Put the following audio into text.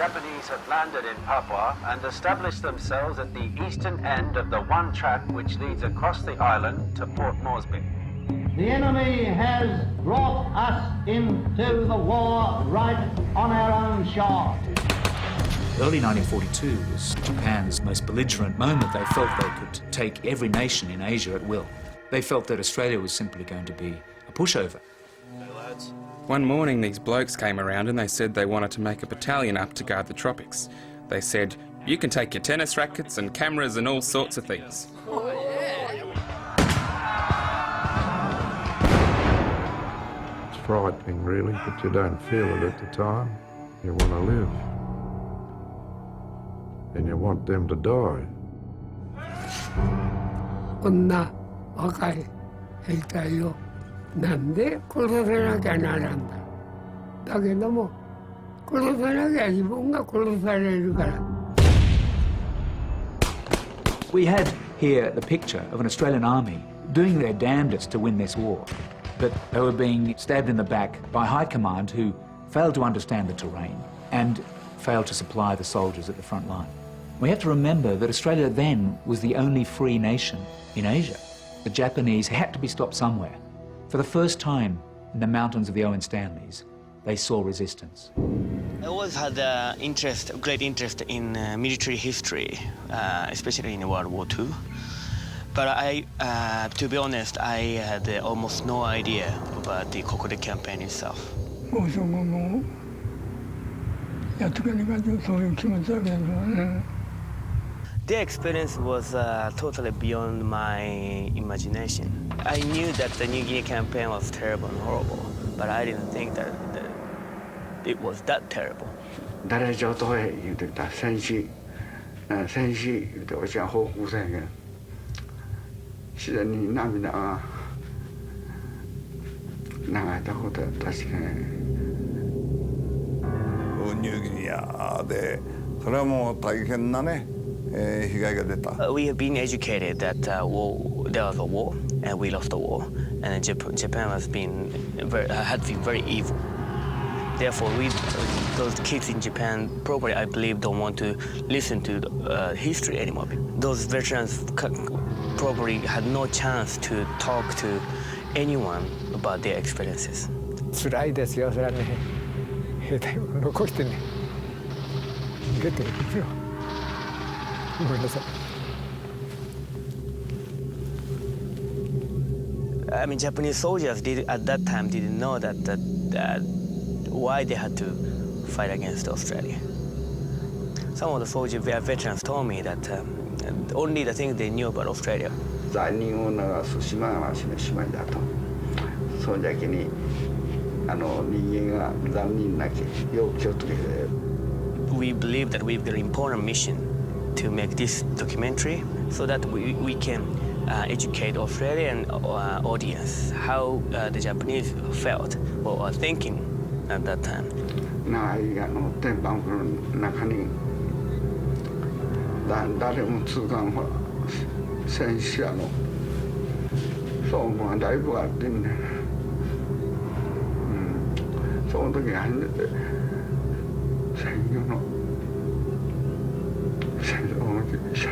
Japanese had landed in Papua and established themselves at the eastern end of the one track which leads across the island to Port Moresby. The enemy has brought us into the war right on our own shore. Early 1942 was Japan's most belligerent moment. They felt they could take every nation in Asia at will. They felt that Australia was simply going to be a pushover. One morning these blokes came around and they said they wanted to make a battalion up to guard the tropics. They said, you can take your tennis rackets and cameras and all sorts of things. It's frightening really, but you don't feel it at the time. You want to live. And you want them to die. こんな若い兵隊をなんで殺さなきゃならんだ。だけども殺さなきゃ自分が殺されるから。We had here the picture of an Australian army doing their damnedest to win this war, but they were being stabbed in the back by high command who failed to understand the terrain and failed to supply the soldiers at the front line. We have to remember that Australia then was the only free nation in Asia. The Japanese had to be stopped somewhere. For the first time in the mountains of the Owen Stanleys, they saw resistance. I always had great interest in military history, especially in World War II. But to be honest, I had almost no idea about the Kokoda campaign itself. The experience was totally beyond my imagination. I knew that the New Guinea campaign was terrible and horrible, but I didn't think that it was that terrible. 誰上都会言うてた戦死言うておっしゃ報告せんけん自然に涙が流れたことは確かに。ニューギニアでそれはもう大変なね。被害が出た。We have been educated that there was a war and we lost the war, and Japan had been very evil. Therefore, those kids in Japan probably, I believe, don't want to listen to history anymore. Those veterans probably had no chance to talk to anyone about their experiences. 辛いですよ、それはね。兵隊を残してね、逃げてるんですよ。I mean, Japanese soldiers at that time didn't know that why they had to fight against Australia. Some of the soldiers, veterans, told me that only the thing they knew about Australia. 残忍を流す島が島だと。そのだけに人間が残忍なきよう気をつけて。We believe that we've got an important mission to make this documentary so that we can educate Australian audience how the Japanese felt or were thinking at that time. 長い天板風呂の中に誰も通関は戦死者の葬儀がだいぶあってんね、その時初めて戦後の戦争の記者